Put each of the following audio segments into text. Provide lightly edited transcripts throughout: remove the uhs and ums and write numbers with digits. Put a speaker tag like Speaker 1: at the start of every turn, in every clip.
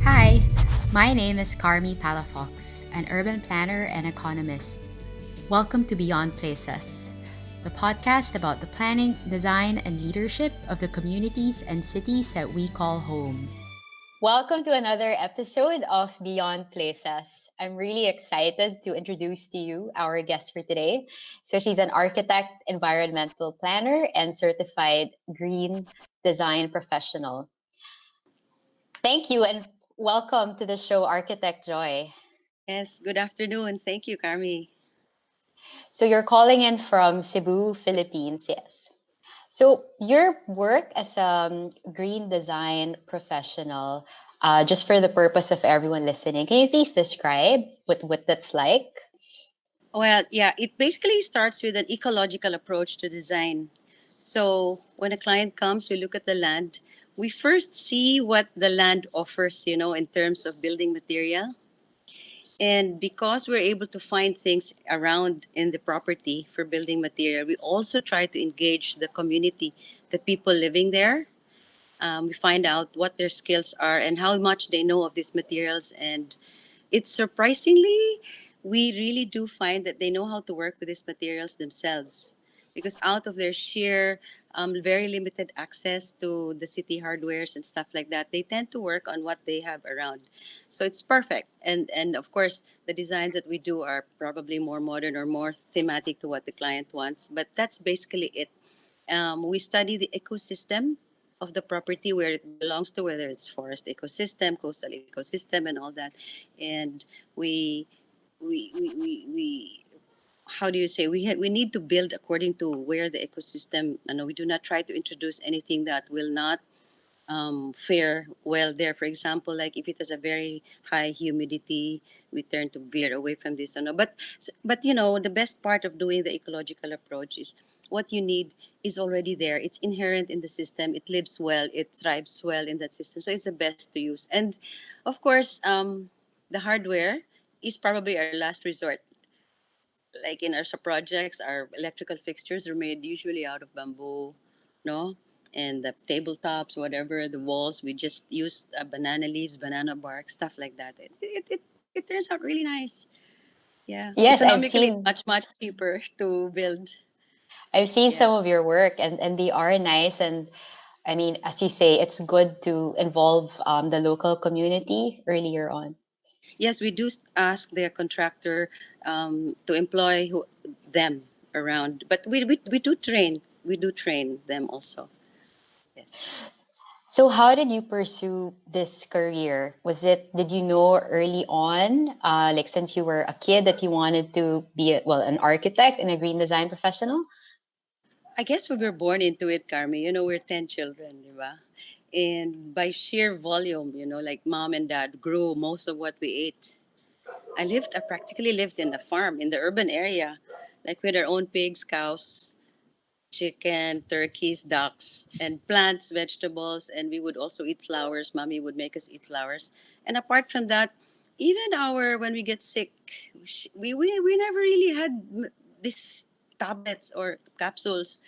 Speaker 1: Hi, my name is Carmi Palafox, an urban planner and economist. Welcome to Beyond Places, the podcast about the planning, design, and leadership of the communities and cities that we call home. Welcome to another episode of Beyond Places. I'm really excited to introduce to you our guest for today. So, she's an architect, environmental planner, and certified green design professional. Thank you and welcome to the show, Architect Joy.
Speaker 2: Yes, good afternoon. Thank you, Carmi.
Speaker 1: So you're calling in from Cebu, Philippines, yes. So your work as a green design professional, just for the purpose of everyone listening, can you please describe what that's like?
Speaker 2: Well, yeah, it basically starts with an ecological approach to design. So when a client comes, we look at the land. We first see what the land offers, in terms of building material. And because we're able to find things around in the property for building material, we also try to engage the community, the people living there. We find out what their skills are and how much they know of these materials. And it's surprisingly, we really do find that they know how to work with these materials themselves because out of their sheer very limited access to the city hardwares and stuff like that, they tend to work on what they have around. So it's perfect. And of course, the designs that we do are probably more modern or more thematic to what the client wants. But that's basically it. We study the ecosystem of the property where it belongs to, whether it's forest ecosystem, coastal ecosystem, and all that. And we, we how do you say, we need to build according to where the ecosystem. We do not try to introduce anything that will not fare well there. For example, like if it has a very high humidity, we tend to veer away from this. But the best part of doing the ecological approach is what you need is already there. It's inherent in the system. It lives well. It thrives well in that system. So it's the best to use. And of course, the hardware is probably our last resort. Like in our projects, our electrical fixtures are made usually out of bamboo, no? And the tabletops, whatever, the walls, we just use banana leaves, banana bark, stuff like that. It turns out really nice. Yeah.
Speaker 1: Yes,
Speaker 2: Economically, it's much, much cheaper to build.
Speaker 1: I've seen
Speaker 2: Yeah.
Speaker 1: some of your work, and they are nice. And I mean, as you say, it's good to involve the local community earlier on.
Speaker 2: Yes, we do ask their contractor to employ them around, but we do train. We do train them also. Yes.
Speaker 1: So how did you pursue this career? Did you know early on, like since you were a kid, that you wanted to be an architect and a green design professional?
Speaker 2: I guess we were born into it, Carmi. We're 10 children, di ba? And by sheer volume, like mom and dad grew most of what we ate. I practically lived in a farm in the urban area, like with our own pigs, cows, chicken, turkeys, ducks, and plants, vegetables. And we would also eat flowers. Mommy would make us eat flowers. And apart from that, even when we get sick, we never really had these tablets or capsules.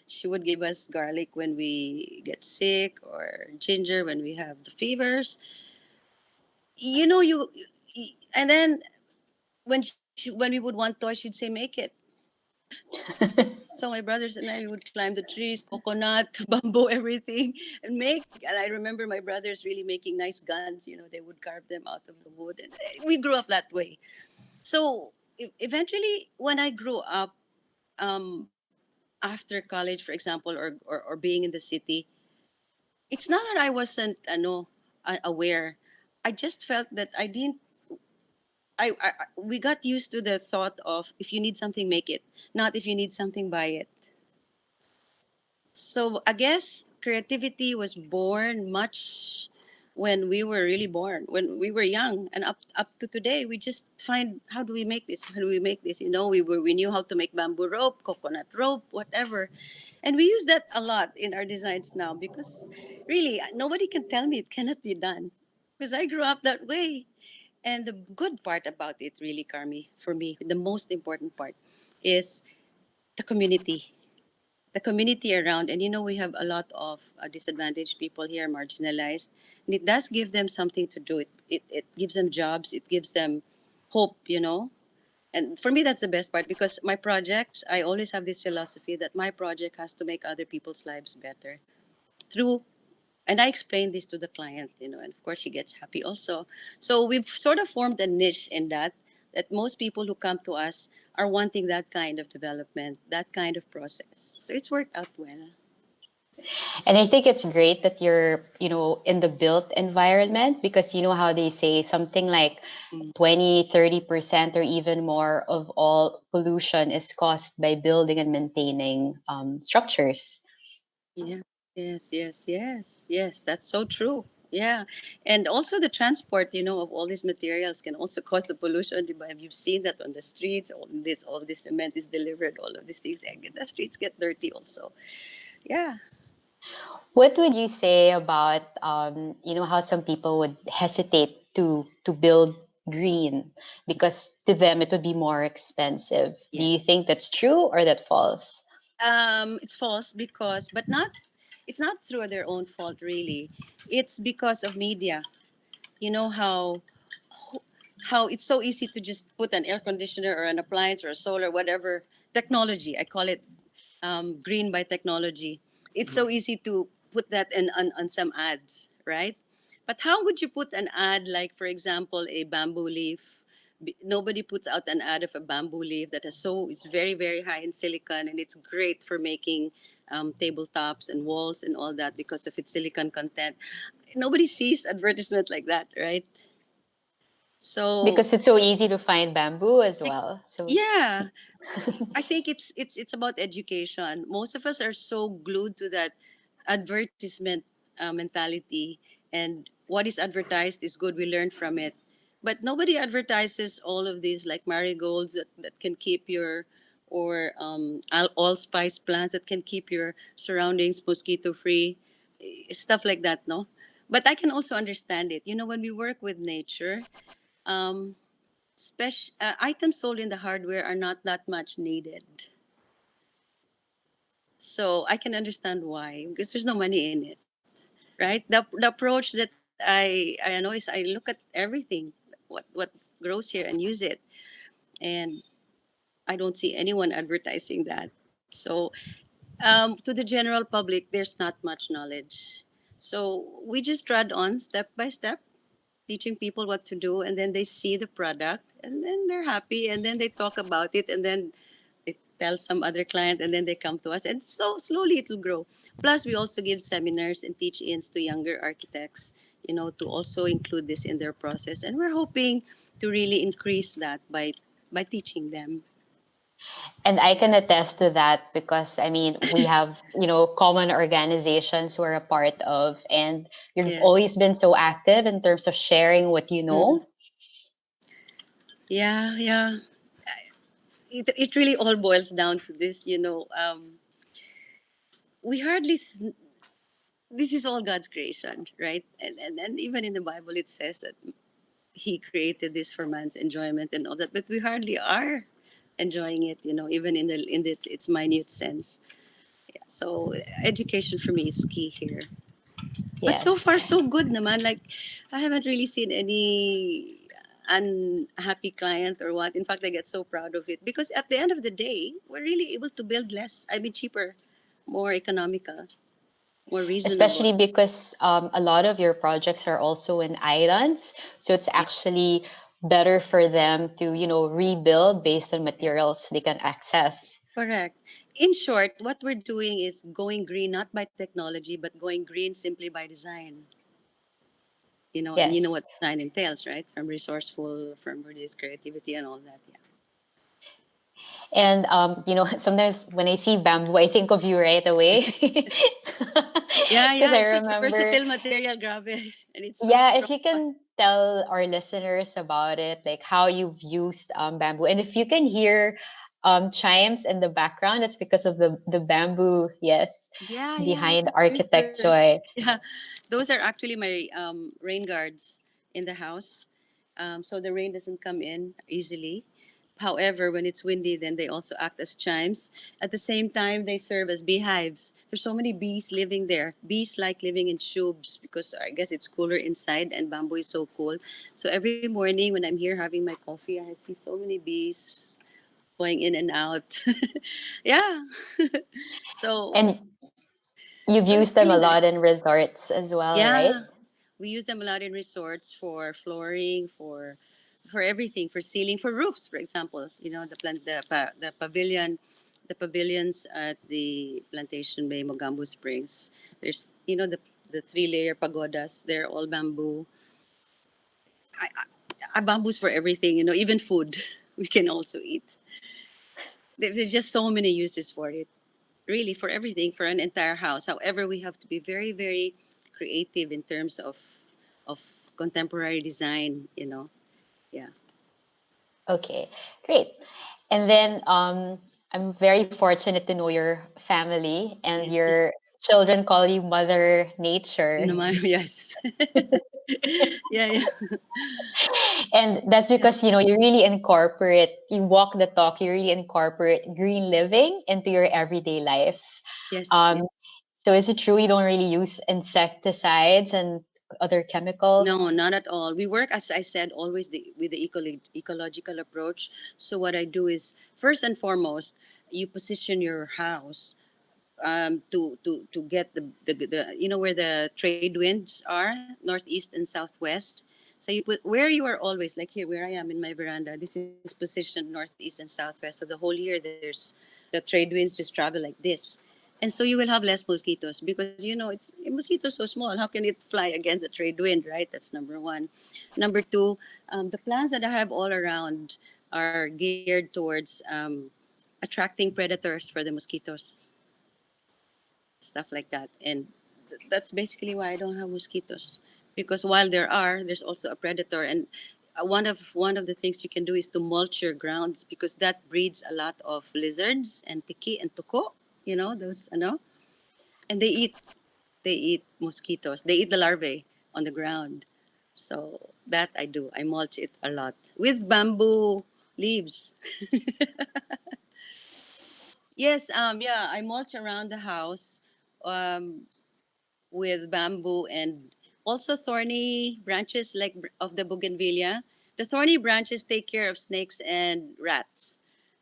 Speaker 2: She would give us garlic when we get sick or ginger when we have the fevers. You know, and then when we would want toys, she'd say, "Make it." So my brothers and I would climb the trees, coconut, bamboo, everything, and make. And I remember my brothers really making nice guns. They would carve them out of the wood, and we grew up that way. So eventually, when I grew up, um, after college, for example, or being in the city, it's not that I wasn't aware. I just felt that I didn't. We got used to the thought of if you need something, make it. Not if you need something, buy it. So I guess creativity was born much when we were really born, when we were young, and up to today, we just find how do we make this? How do we make this? We knew how to make bamboo rope, coconut rope, whatever, and we use that a lot in our designs now because really nobody can tell me it cannot be done because I grew up that way. And the good part about it, really, Carmi, for me, the most important part is the community the community around. And we have a lot of disadvantaged people here, marginalized, and it does give them something to do. It gives them jobs. It gives them hope. And for me, that's the best part, because my projects, I always have this philosophy that my project has to make other people's lives better through, and I explain this to the client, and of course he gets happy also. So we've sort of formed a niche in that most people who come to us are wanting that kind of development, that kind of process. So it's worked out well.
Speaker 1: And I think it's great that you're, in the built environment, because you know how they say something like
Speaker 2: Mm.
Speaker 1: 20-30% or even more of all pollution is caused by building and maintaining structures.
Speaker 2: Yeah. Yes, yes, yes, yes. That's so true. Yeah. And also the transport, of all these materials can also cause the pollution. Diba? You've seen that on the streets, all this cement is delivered, all of these things. The streets get dirty also. Yeah.
Speaker 1: What would you say about, how some people would hesitate to build green because to them it would be more expensive? Do
Speaker 2: Yeah.
Speaker 1: you think that's true or that false?
Speaker 2: It's false, because, but not, it's not through their own fault really. It's because of media. You know how it's so easy to just put an air conditioner or an appliance or a solar, whatever technology. I call it green by technology. It's so easy to put that on some ads, right? But how would you put an ad like, for example, a bamboo leaf? Nobody puts out an ad of a bamboo leaf that is very, very high in silicon, and it's great for making tabletops and walls and all that because of its silicon content. Nobody sees advertisement like that, right? So
Speaker 1: Because it's so easy to find bamboo as
Speaker 2: like,
Speaker 1: well. So
Speaker 2: yeah, I think it's about education. Most of us are so glued to that advertisement mentality, and what is advertised is good. We learn from it, but nobody advertises all of these like marigolds that can keep your, or allspice plants that can keep your surroundings mosquito free, stuff like that. No, but I can also understand it. When we work with nature. Um, items sold in the hardware are not that much needed. So I can understand why, because there's no money in it, right? The approach that I know is I look at everything, what grows here, and use it, and I don't see anyone advertising that. So to the general public, there's not much knowledge. So we just trod on step by step, teaching people what to do, and then they see the product, and then they're happy, and then they talk about it, and then they tell some other client, and then they come to us, and so slowly it will grow. Plus we also give seminars and teach-ins to younger architects, to also include this in their process, and we're hoping to really increase that by teaching them.
Speaker 1: and I can attest to that because I mean we have, common organizations we're a part of, and you've
Speaker 2: Yes.
Speaker 1: always been so active in terms of sharing what you
Speaker 2: Mhm.
Speaker 1: know.
Speaker 2: Yeah, yeah. It really all boils down to this. We hardly this is all God's creation, right? And even in the Bible, it says that He created this for man's enjoyment and all that, but we hardly are enjoying it, even in its minute sense. Yeah. So education for me is key here. But so
Speaker 1: Yes.
Speaker 2: far, so good, naman. Like, I haven't really seen any unhappy client or what. In fact, I get so proud of it because at the end of the day, we're really able to build less. I mean, cheaper, more economical, more reasonable.
Speaker 1: Especially because a lot of your projects are also in islands, so it's
Speaker 2: Yeah.
Speaker 1: actually better for them to, rebuild based on
Speaker 2: Yeah.
Speaker 1: materials they can access.
Speaker 2: Correct. In short, what we're doing is going green not by technology, but going green simply by design. And you know
Speaker 1: Yes.
Speaker 2: what design entails, right? From resourceful, from reduced creativity and all that. Yeah.
Speaker 1: And sometimes when I see bamboo, I think of you right away.
Speaker 2: Yeah,
Speaker 1: Because
Speaker 2: yeah.
Speaker 1: I
Speaker 2: It's such a
Speaker 1: remember,
Speaker 2: versatile material, grabe. And it's so
Speaker 1: yeah, if
Speaker 2: strong.
Speaker 1: you can tell our listeners about it, like how you've used bamboo, and if you can hear chimes in the background, it's because of the bamboo, yes,
Speaker 2: Yeah, yeah.
Speaker 1: behind
Speaker 2: These are,
Speaker 1: architecture.
Speaker 2: yeah. Those are actually my rain guards in the house. So the rain doesn't come in easily. However, when it's windy, then they also act as chimes. At the same time, they serve as beehives. There's so many bees living there. Bees like living in tubes because I guess it's cooler inside and bamboo is so cool. So every morning when I'm here having my coffee, I see so many bees going in and out. Yeah. so
Speaker 1: And you've
Speaker 2: so it's
Speaker 1: used them
Speaker 2: really
Speaker 1: a
Speaker 2: nice.
Speaker 1: lot in resorts as well, right?
Speaker 2: Yeah. We use them a lot in resorts for flooring, for everything, for ceiling, for roofs, for example. You know, the pavilion, the pavilions at the Plantation Bay Mogambo Springs. There's, the three-layer pagodas. They're all bamboo. Bamboos for everything. Even food we can also eat. There's just so many uses for it. Really, for everything, for an entire house. However, we have to be very, very creative in terms of contemporary design. Yeah.
Speaker 1: Okay, great. And then I'm very fortunate to know your family and
Speaker 2: Yeah.
Speaker 1: your children call you Mother Nature.
Speaker 2: Yes. Yeah, yeah.
Speaker 1: And that's
Speaker 2: Yeah.
Speaker 1: because, you really incorporate, you walk the talk, you really incorporate green living into your everyday life.
Speaker 2: Yes, yes.
Speaker 1: Um, so is it true you don't really use insecticides and other
Speaker 2: No,
Speaker 1: chemicals?
Speaker 2: not at all. We work, as I said, always with the ecological approach. So what I do is, first and foremost, you position your house to get the where the trade winds are, northeast and southwest. So you put where you are always, like here where I am in my veranda. This is positioned northeast and southwest. So the whole year there's the trade winds just travel like this, and so you will have less mosquitoes because it's a mosquito so small. How can it fly against a trade wind, right? That's number one. Number two, the plants that I have all around are geared towards attracting predators for the mosquitoes, stuff like that. And that's basically why I don't have mosquitoes, because while there's also a predator. And one of the things you can do is to mulch your grounds, because that breeds a lot of lizards and tiki and tuko. Those, and they eat mosquitoes. They eat the larvae on the ground. So that I do. I mulch it a lot with bamboo leaves. Yes, yeah, I mulch around the house. Um, with bamboo and also thorny branches like of the bougainvillea. The thorny branches take care of snakes and rats.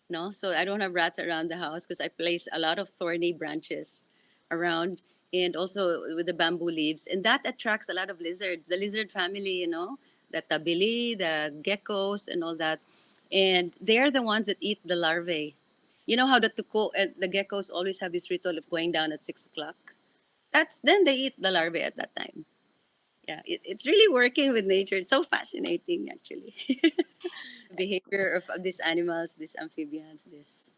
Speaker 2: No, so I don't have rats around the house because I place a lot of thorny branches around, and also with the bamboo leaves, and that attracts a lot of lizards. The lizard family, the tabili, the geckos, and all that, and they're the ones that eat the larvae. You know how the geckos always have this ritual of going down at 6 o'clock. That's then they eat the larvae at that time. Yeah, it's really working with nature. It's so fascinating, actually. The behavior of these animals, these amphibians, this.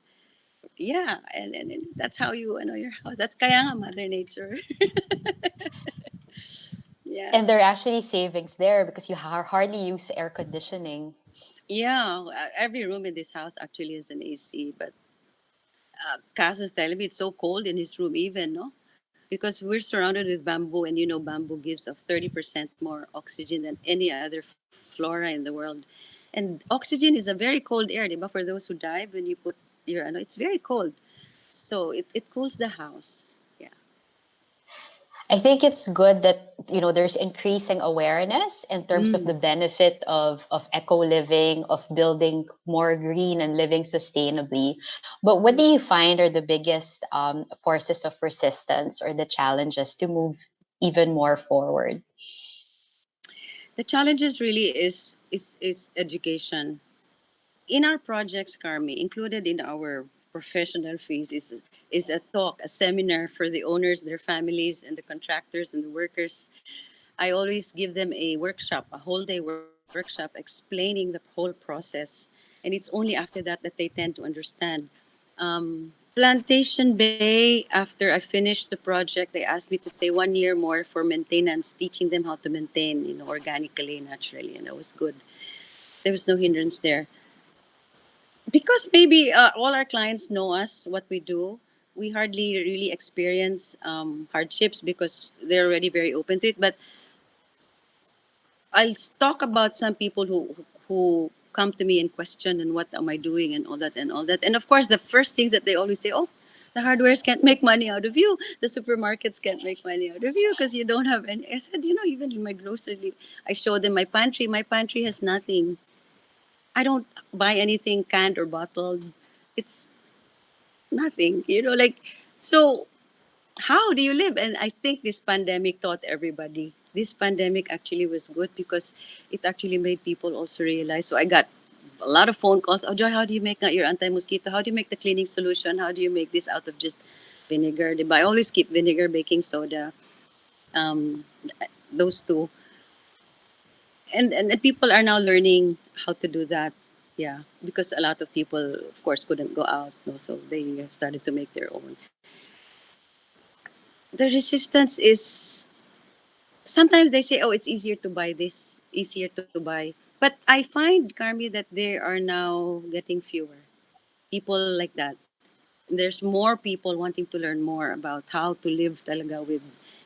Speaker 2: Yeah, and that's how you know your house. That's kaya nga Mother Nature. Yeah.
Speaker 1: And there are actually savings there because you hardly use air conditioning.
Speaker 2: Yeah, every room in this house actually has an AC, but Kaz was telling me it's so cold in his room even, no? Because we're surrounded with bamboo, and bamboo gives off 30% more oxygen than any other flora in the world. And oxygen is a very cold air, diba? For those who dive, when you put it's very cold. So it cools the house. Yeah.
Speaker 1: I think it's good that there's increasing awareness in terms of
Speaker 2: Mm.
Speaker 1: the benefit of eco living, of building more green and living sustainably. But what do you find are the biggest forces of resistance or the challenges to move even more forward?
Speaker 2: The challenges really is education. In our projects, Carmi, included in our professional fees is a talk, a seminar for the owners, their families, and the contractors and the workers. I always give them a workshop, a whole day workshop, explaining the whole process. And it's only after that they tend to understand. Plantation Bay, after I finished the project, they asked me to stay 1 year more for maintenance, teaching them how to maintain, organically, naturally. And that was good. There was no hindrance there. Because maybe all our clients know us, what we do. We hardly really experience hardships because they're already very open to it. But I'll talk about some people who come to me and question and what am I doing and all that and all that. And of course, the first things that they always say, oh, the hardwares can't make money out of you. The supermarkets can't make money out of you because you don't have any. I said, even in my grocery, I showed them my pantry. My pantry has nothing. I don't buy anything canned or bottled. It's nothing, like, so how do you live? And I think this pandemic taught everybody. This pandemic actually was good because it actually made people also realize. So I got a lot of phone calls. Oh, Joy, how do you make your anti-mosquito? How do you make the cleaning solution? How do you make this out of just vinegar? I always keep vinegar, baking soda, um, those two. And people are now learning how to do that. Yeah, because a lot of people, of course, couldn't go out. No, so they started to make their own. The resistance is sometimes they say, oh, it's easier to buy this, easier to buy. But I find, Carmi, that they are now getting fewer people like that. There's more people wanting to learn more about how to live talaga with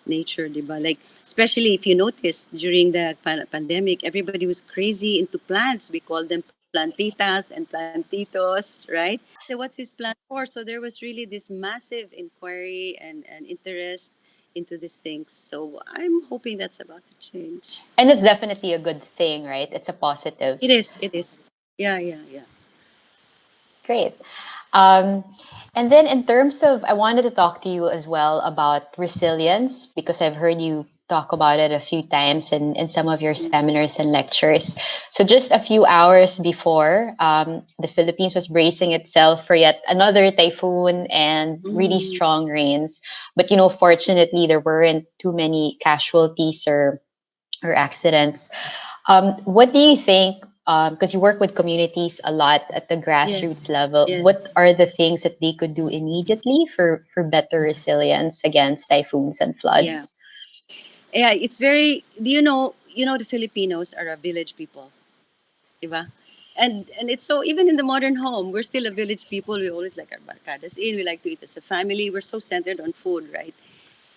Speaker 2: nature, diba? Like, especially if you noticed during the pandemic, everybody was crazy into plants. We called them plantitas and plantitos, right? So what's this plant for? So there was really this massive inquiry and interest into these things. So I'm hoping that's about to change.
Speaker 1: And it's definitely a good thing, right? It's a positive.
Speaker 2: It is. It is. Yeah, yeah, yeah.
Speaker 1: Great. Um, and then, in terms of, I wanted to talk to you as well about resilience because I've heard you talk about it a few times in some of your seminars and lectures. So, just a few hours before, the Philippines was bracing itself for yet another typhoon and really
Speaker 2: Mm,
Speaker 1: strong rains. But, fortunately, there weren't too many casualties or accidents. What do you think? Because you work with communities a lot at the grassroots
Speaker 2: yes,
Speaker 1: level, what
Speaker 2: yes.
Speaker 1: are the things that they could do immediately for better resilience against typhoons and
Speaker 2: Yeah.
Speaker 1: floods?
Speaker 2: Yeah, it's very. Do you know the Filipinos are a village people, diba? And it's so even in the modern home, we're still a village people. We always like our barcadas in. We like to eat as a family. We're so centered on food, right?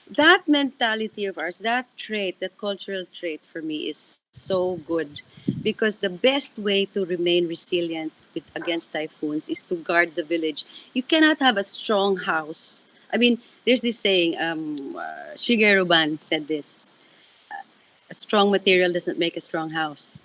Speaker 2: That mentality of ours, that trait, that cultural trait for me is so good because the best way to remain resilient against typhoons is to guard the village. You cannot have a strong house. I mean, there's this saying, Shigeru Ban said this: a strong material doesn't make a strong house.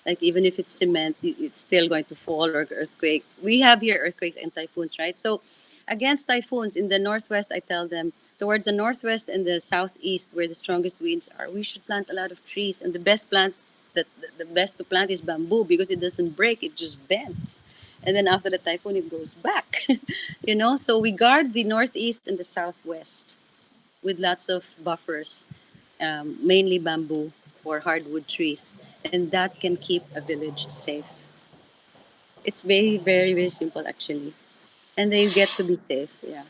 Speaker 2: Like even if it's cement, it's still going to fall or earthquake. We have here earthquakes and typhoons, right? So against typhoons in the northwest, I tell them towards the northwest and the southeast where the strongest winds are, we should plant a lot of trees. And the best plant that the best to plant is bamboo because it doesn't break, it just bends. And then after the typhoon, it goes back. So we guard the northeast and the southwest with lots of buffers, mainly bamboo or hardwood trees, and that can keep a village safe. It's very, very, very simple actually, and they get to be safe. Yeah.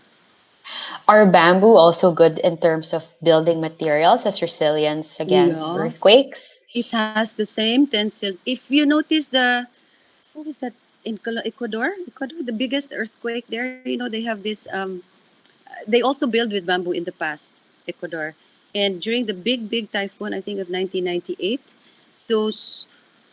Speaker 1: Are bamboo also good in terms of building materials as resilience against
Speaker 2: Yeah,
Speaker 1: earthquakes?
Speaker 2: it has the same tensile. If you notice what was that in Ecuador? Ecuador, the biggest earthquake there. They have this. They also built with bamboo in the past. Ecuador, and during the big typhoon, I think of 1998, those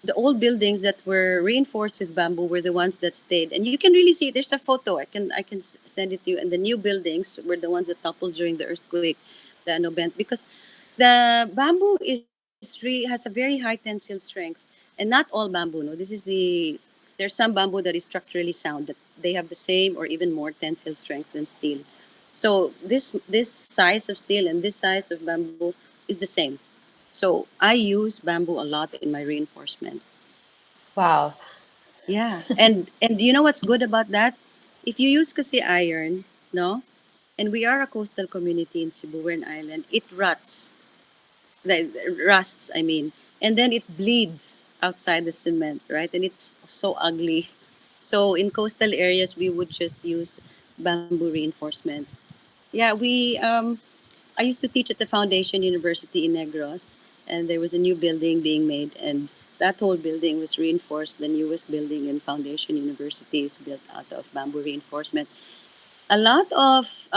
Speaker 2: the old buildings that were reinforced with bamboo were the ones that stayed, and you can really see there's a photo. I can send it to you, and the new buildings were the ones that toppled during the earthquake, the bent, because the bamboo has a very high tensile strength. And not all bamboo, no, there's some bamboo that is structurally sound, that they have the same or even more tensile strength than steel. So this size of steel and this size of bamboo is the same. So I use bamboo a lot in my reinforcement.
Speaker 1: Wow.
Speaker 2: Yeah. And you know what's good about that? If you use kasi iron, no? And we are a coastal community in Cebu, we're an island, it rusts, I mean. And then it bleeds outside the cement, right? And it's so ugly. So in coastal areas we would just use bamboo reinforcement. Yeah, I used to teach at the Foundation University in Negros, and there was a new building being made, and that whole building was reinforced. The newest building in Foundation University is built out of bamboo reinforcement. A lot of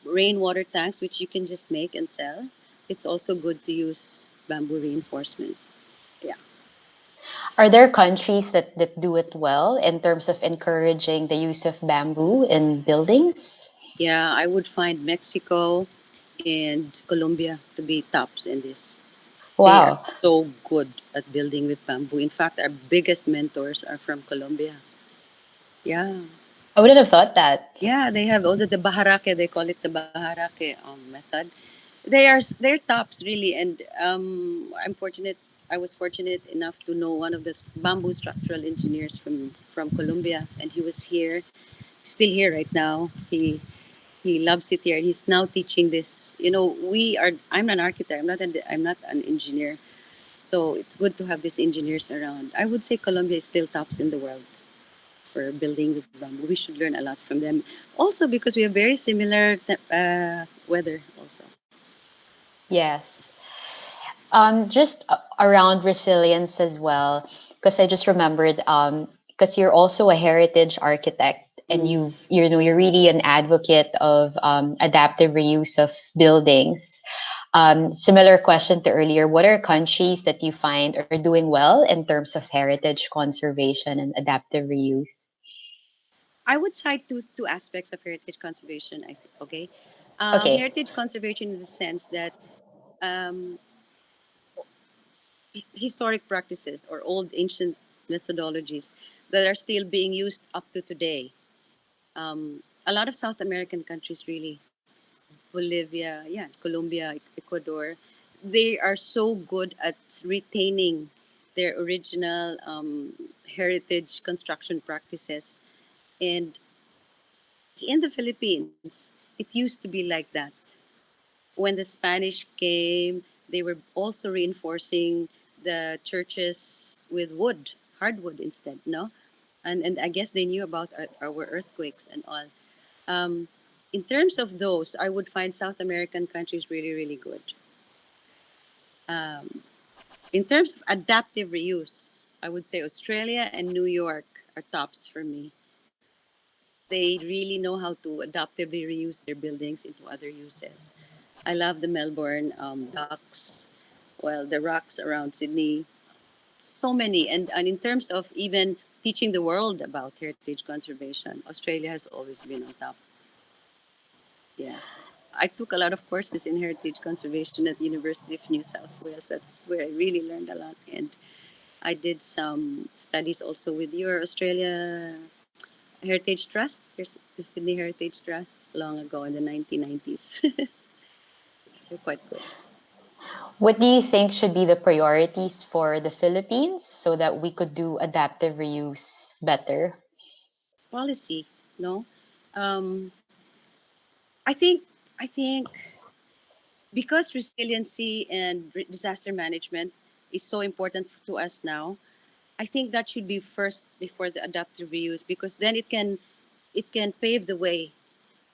Speaker 2: rainwater tanks, which you can just make and sell. It's also good to use bamboo reinforcement. Yeah.
Speaker 1: Are there countries that do it well in terms of encouraging the use of bamboo in buildings?
Speaker 2: Yeah, I would find Mexico and Colombia to be tops in this. They are
Speaker 1: Wow,
Speaker 2: so good at building with bamboo. In fact, our biggest mentors are from Colombia. Yeah.
Speaker 1: I wouldn't have thought that.
Speaker 2: Yeah, they have all the baharake. They call it the baharake method. They're tops really, and I'm fortunate. I was fortunate enough to know one of the bamboo structural engineers from Colombia, and he was here, still here right now. He loves it here, and he's now teaching this. You know, we are. I'm an architect. I'm not an engineer, so it's good to have these engineers around. I would say Colombia is still tops in the world for building with bamboo. We should learn a lot from them. Also because we have very similar weather also.
Speaker 1: Yes. Just around resilience as well, because I just remembered, because you're also a heritage architect, and
Speaker 2: Mm.
Speaker 1: you're really an advocate of adaptive reuse of buildings. Similar question to earlier, what are countries that you find are doing well in terms of heritage conservation and adaptive reuse?
Speaker 2: I would cite two aspects of heritage conservation. I think okay,
Speaker 1: Okay.
Speaker 2: heritage conservation in the sense that um, historic practices or old ancient methodologies that are still being used up to today. A lot of South American countries, really, Bolivia, yeah, Colombia, Ecuador, they are so good at retaining their original heritage construction practices. And in the Philippines, it used to be like that. When the Spanish came, they were also reinforcing the churches with wood, hardwood instead, no? And I guess they knew about our earthquakes and all. Um, in terms of those, I would find South American countries really, really good. Um, in terms of adaptive reuse, I would say Australia and New York are tops for me. They really know how to adaptively reuse their buildings into other uses. I love the Melbourne docks, well, the rocks around Sydney, so many. And in terms of even teaching the world about heritage conservation, Australia has always been on top. Yeah. I took a lot of courses in heritage conservation at the University of New South Wales. That's where I really learned a lot. And I did some studies also with your Australia Heritage Trust, your Sydney Heritage Trust, long ago in the 1990s. They're quite good.
Speaker 1: What do you think should be the priorities for the Philippines so that we could do adaptive reuse better?
Speaker 2: Policy, no? Um, I think I think because resiliency and disaster management is so important to us now, I think that should be first before the adaptive reuse because then it can pave the way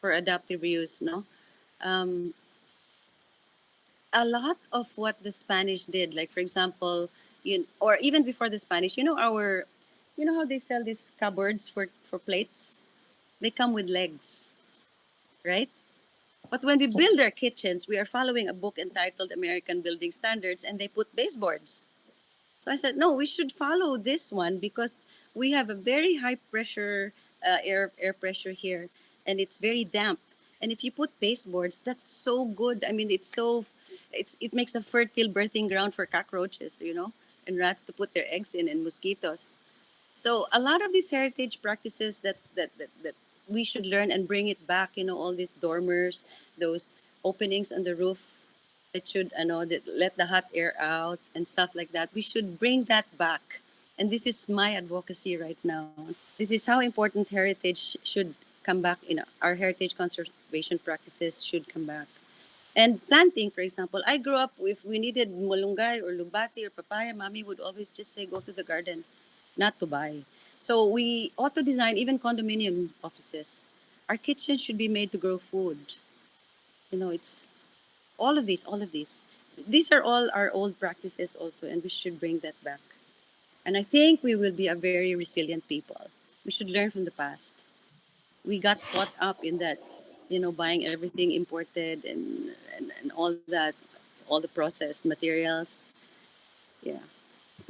Speaker 2: for adaptive reuse. No, um, a lot of what the Spanish did, like for example, or even before the Spanish, you know how they sell these cupboards for plates? They come with legs, right? But when we build our kitchens, we are following a book entitled American Building Standards, and they put baseboards. So I said, no, we should follow this one because we have a very high pressure air pressure here, and it's very damp. And if you put baseboards, that's so good. I mean, it makes a fertile birthing ground for cockroaches, and rats to put their eggs in, and mosquitoes. So a lot of these heritage practices that we should learn and bring it back. All these dormers, those openings on the roof that should, that let the hot air out and stuff like that. We should bring that back. And this is my advocacy right now. This is how important heritage should come back. Our heritage conservation practices should come back. And planting, for example, I grew up, if we needed malunggay or lubati or papaya, mommy would always just say, go to the garden, not to buy. So we auto design even condominium offices. Our kitchen should be made to grow food. It's all of these, all of these. These are all our old practices also, and we should bring that back. And I think we will be a very resilient people. We should learn from the past. We got caught up in that, buying everything imported and all that, all the processed materials. Yeah.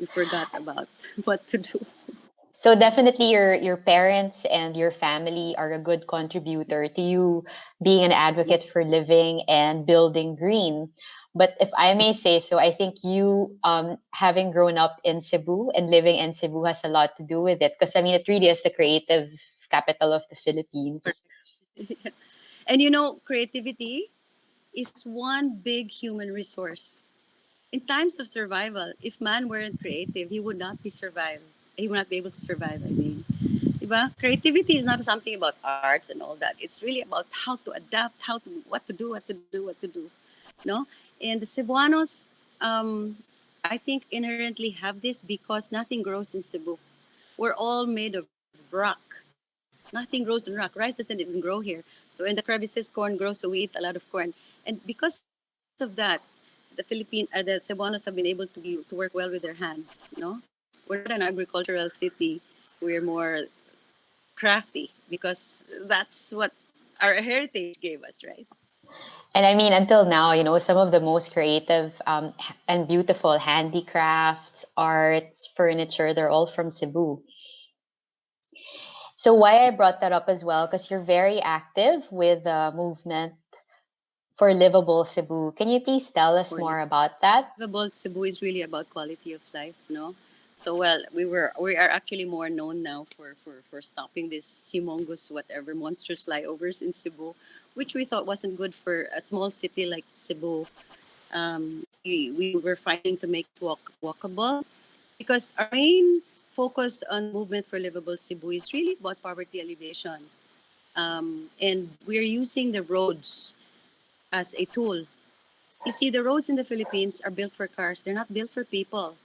Speaker 2: we forgot about what to do.
Speaker 1: So definitely your parents and your family are a good contributor to you being an advocate for living and building green. But if I may say so, I think you having grown up in Cebu and living in Cebu has a lot to do with it. Because I mean, it really is the creative capital of the Philippines.
Speaker 2: And you know, creativity is one big human resource. In times of survival, if man weren't creative, he would not be survive. He would not be able to survive. I mean, diba? Creativity is not something about arts and all that. It's really about how to adapt, how to what to do, what to do, what to do. No, and the Cebuanos, I think inherently have this because nothing grows in Cebu. We're all made of rock. Nothing grows in rock. Rice doesn't even grow here. So in the crevices, corn grows, so we eat a lot of corn. And because of that, the Cebuanos have been able to work well with their hands. You know, we're not an agricultural city. We're more crafty because that's what our heritage gave us, right?
Speaker 1: And I mean, until now, some of the most creative and beautiful handicrafts, arts, furniture, they're all from Cebu. So why I brought that up as well, because you're very active with the movement for livable Cebu. Can you please tell us
Speaker 2: For
Speaker 1: more about that?
Speaker 2: livable Cebu is really about quality of life, no? So well, we are actually more known now for stopping this humongous whatever monstrous flyovers in Cebu, which we thought wasn't good for a small city like Cebu. We were fighting to make it walkable because our main focus on the movement for livable Cebu is really about poverty alleviation. And we're using the roads as a tool. You see, the roads in the Philippines are built for cars. They're not built for people.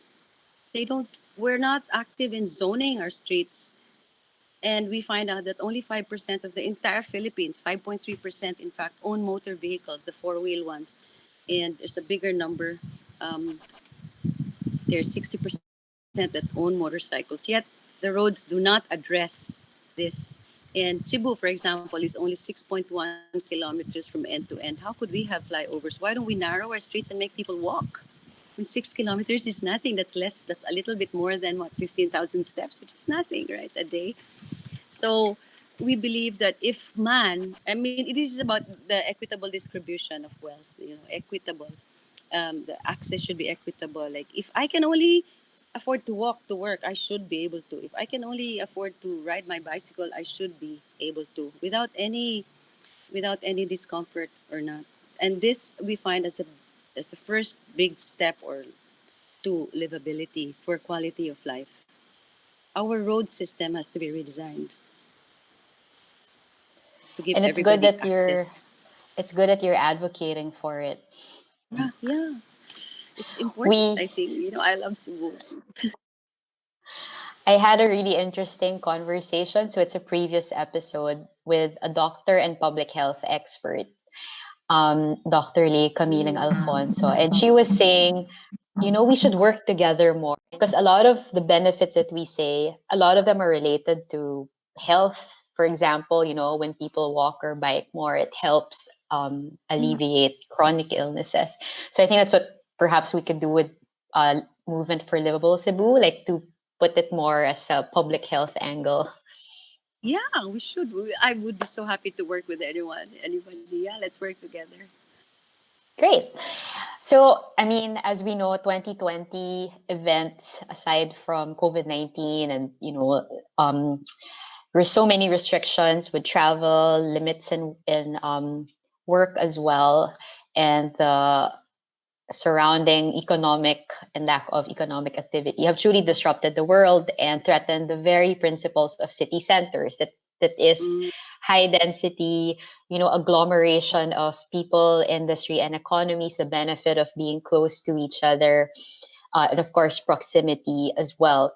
Speaker 2: They don't. We're not active in zoning our streets, and we find out that only 5% of the entire Philippines, 5.3%, in fact, own motor vehicles, the four-wheel ones, and there's a bigger number. Um, there's 60% that own motorcycles. Yet the roads do not address this. And Cebu, for example, is only 6.1 kilometers from end to end. How could we have flyovers? Why don't we narrow our streets and make people walk? I mean, 6 kilometers is nothing. That's less. That's a little bit more than what 15,000 steps, which is nothing, right? A day. So we believe that if man, I mean, it is about the equitable distribution of wealth. You know, equitable. The access should be equitable. Like if I can only afford to walk to work, I should be able to. If I can only afford to ride my bicycle, I should be able to without any discomfort or not. And this we find as the first big step or to livability for quality of life. Our road system has to be redesigned to give
Speaker 1: And
Speaker 2: everybody access.
Speaker 1: it's good that you're advocating for it.
Speaker 2: Yeah, yeah. It's important,
Speaker 1: We
Speaker 2: I think. You know, I love Cebu.
Speaker 1: I had a really interesting conversation. So it's a previous episode with a doctor and public health expert, Dr. Lee Camiling
Speaker 2: Mm.
Speaker 1: Alfonso. And she was saying, we should work together more because a lot of the benefits that we say, a lot of them are related to health. For example, when people walk or bike more, it helps
Speaker 2: Yeah.
Speaker 1: alleviate chronic illnesses. So I think that's what perhaps we could do with Movement for Livable Cebu, like to put it more as a public health angle.
Speaker 2: Yeah, we should. I would be so happy to work with anyone. Anybody. Yeah, let's work together.
Speaker 1: Great. So, I mean, as we know, 2020 events, aside from COVID-19 and, there's so many restrictions with travel, limits in work as well, and the surrounding economic and lack of economic activity have truly disrupted the world and threatened the very principles of city centers that is
Speaker 2: Mm,
Speaker 1: high density, agglomeration of people, industry, and economies, the benefit of being close to each other, and of course proximity as well.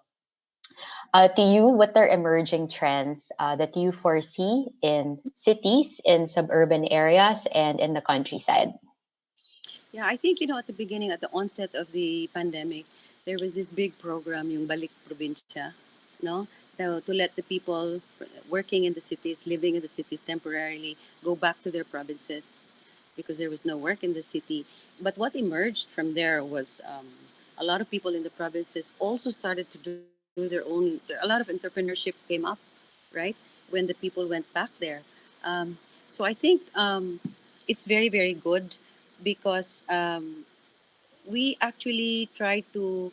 Speaker 1: To you, what are emerging trends that you foresee in cities, in suburban areas, and in the countryside?
Speaker 2: yeah, I think, at the beginning, at the onset of the pandemic, there was this big program, yung Balik Probinsya, no? To let the people working in the cities, living in the cities temporarily, go back to their provinces because there was no work in the city. But what emerged from there was a lot of people in the provinces also started to do their own. A lot of entrepreneurship came up, right, when the people went back there. So I think it's very, very good because we actually try to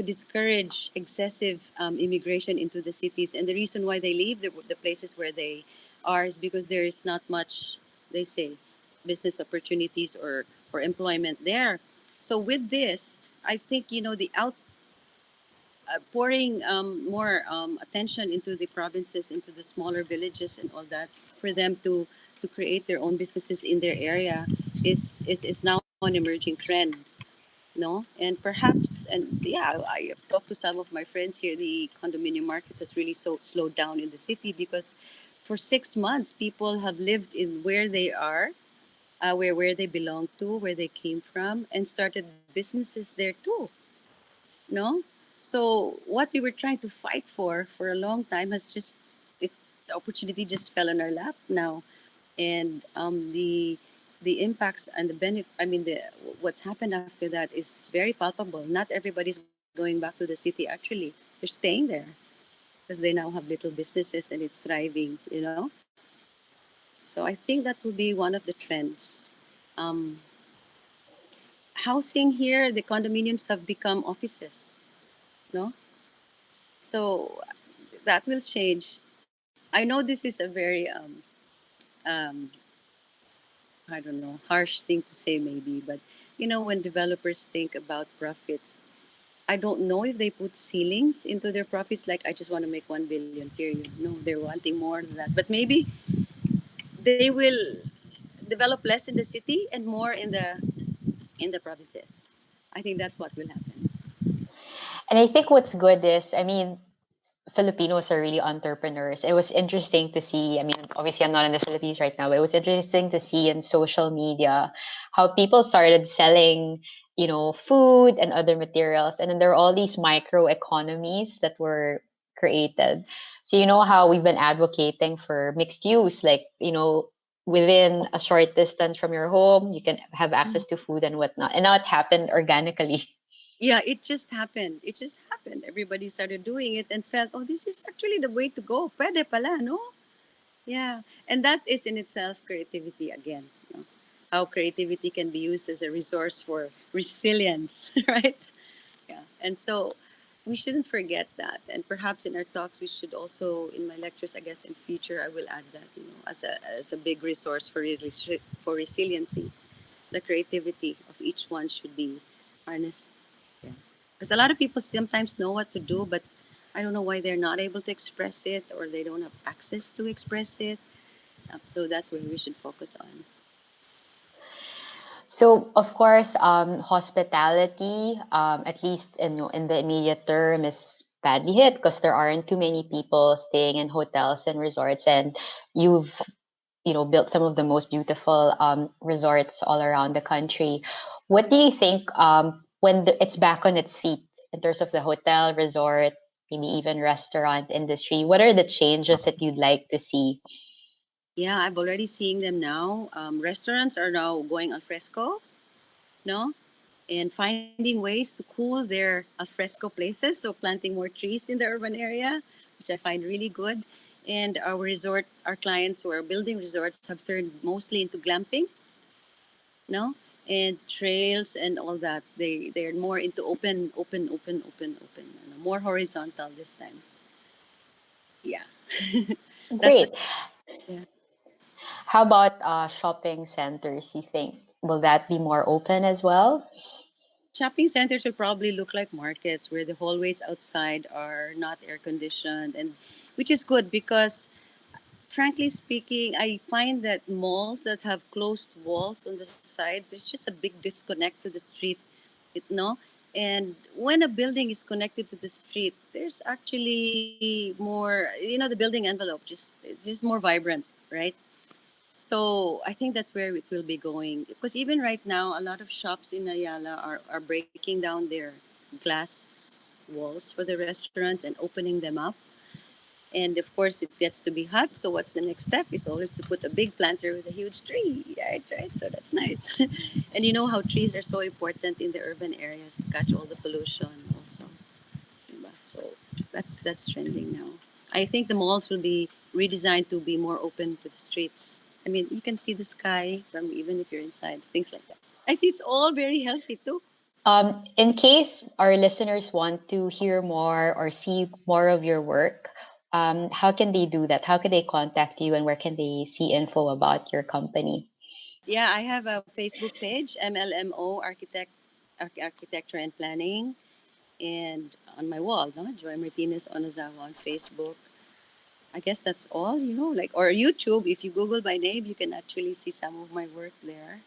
Speaker 2: discourage excessive immigration into the cities. And the reason why they leave the places where they are is because there is not much, they say, business opportunities or employment there. So with this, I think, the pouring more attention into the provinces, into the smaller villages and all that, for them to create their own businesses in their area is now an emerging trend, no? And perhaps, and yeah, I have talked to some of my friends here, the condominium market has really slowed down in the city because for 6 months people have lived in where they are, where they belong to, where they came from, and started businesses there too, no? So what we were trying to fight for a long time has just, it the opportunity just fell on our lap now. And the impacts and the benefit, I mean, the what's happened after that is very palpable. Not everybody's going back to the city, actually. They're staying there because they now have little businesses and it's thriving. So I think that will be one of the trends. um, Housing here, the condominiums have become offices, no? So that will change. I know this is a very um, I don't know, harsh thing to say maybe, but when developers think about profits, I don't know if they put ceilings into their profits, like I just want to make 1 billion period. No, they're wanting more than that. But maybe they will develop less in the city and more in the provinces. I think that's what will happen.
Speaker 1: And I think what's good is, I mean, Filipinos are really entrepreneurs. It was interesting to see. I mean, obviously, I'm not in the Philippines right now, but it was interesting to see in social media how people started selling, food and other materials. And then there are all these micro economies that were created. So, you know how we've been advocating for mixed use, like, within a short distance from your home, you can have access to food and whatnot. And now it happened organically.
Speaker 2: Yeah, it just happened. It just happened. Everybody started doing it and felt, oh, this is actually the way to go. Pwede pala, no? Yeah, and that is in itself creativity again. How creativity can be used as a resource for resilience, right? Yeah, and so we shouldn't forget that. And perhaps in our talks, we should also, in my lectures, I guess in future, I will add that, as a big resource for resiliency. The creativity of each one should be harnessed. Yeah, because a lot of people sometimes know what to do, but I don't know why they're not able to express it or they don't have access to express it. So that's where we should focus on.
Speaker 1: So, of course, hospitality, at least in the immediate term, is badly hit because there aren't too many people staying in hotels and resorts, and you've built some of the most beautiful resorts all around the country. What do you think when it's back on its feet in terms of the hotel, resort, maybe even restaurant industry? What are the changes that you'd like to see?
Speaker 2: Yeah, I've already seeing them now. Restaurants are now going al fresco, no, and finding ways to cool their alfresco places. So planting more trees in the urban area, which I find really good. And our clients who are building resorts have turned mostly into glamping, no, and trails and all that. They're more into open, more horizontal this time. Yeah, that's the
Speaker 1: Great.
Speaker 2: yeah.
Speaker 1: How about shopping centers? You think will that be more open as well?
Speaker 2: Shopping centers will probably look like markets where the hallways outside are not air conditioned, and which is good because frankly speaking, I find that malls that have closed walls on the sides, there's just a big disconnect to the street, no? And when a building is connected to the street, there's actually more, the building envelope it's just more vibrant, right? So I think that's where it will be going. Because even right now, a lot of shops in Ayala are breaking down their glass walls for the restaurants and opening them up. And of course, it gets to be hot. So what's the next step? Is always to put a big planter with a huge tree, right? Right. So that's nice. And you know how trees are so important in the urban areas to catch all the pollution, also. Diba? So that's trending now. I think the malls will be redesigned to be more open to the streets. I mean, you can see the sky from even if you're inside, things like that. I think it's all very healthy too.
Speaker 1: In case our listeners want to hear more or see more of your work, how can they do that? How can they contact you and where can they see info about your company?
Speaker 2: Yeah, I have a Facebook page, MLMO Architecture and Planning, and on my wall, no, Joy Martinez Onozawa on Facebook. I guess that's all, like, or YouTube. If you Google my name, you can actually see some of my work there.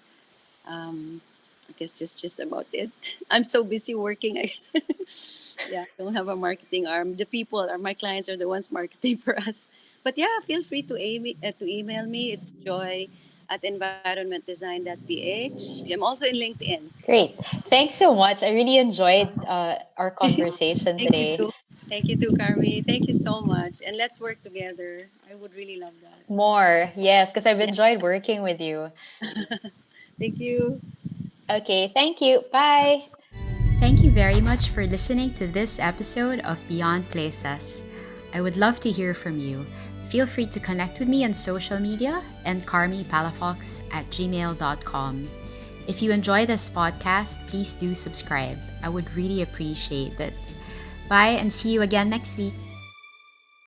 Speaker 2: Um, I guess that's just about it. I'm so busy working. Yeah, I don't have a marketing arm. The people are my clients are the ones marketing for us. But yeah, feel free to email me. It's joy at environmentdesign.ph. I'm also in LinkedIn.
Speaker 1: Great. Thanks so much. I really enjoyed our conversation
Speaker 2: Thank you
Speaker 1: today.
Speaker 2: too. Thank you too, Carmi. Thank you so much. And let's work together. I would really love that.
Speaker 1: More, yes, because I've
Speaker 2: Yeah.
Speaker 1: enjoyed working with you.
Speaker 2: Thank you.
Speaker 1: Okay, thank you. Bye. Thank you very much for listening to this episode of Beyond Places. I would love to hear from you. Feel free to connect with me on social media and carmipalafox@gmail.com. If you enjoy this podcast, please do subscribe. I would really appreciate it. Bye and see you again next week.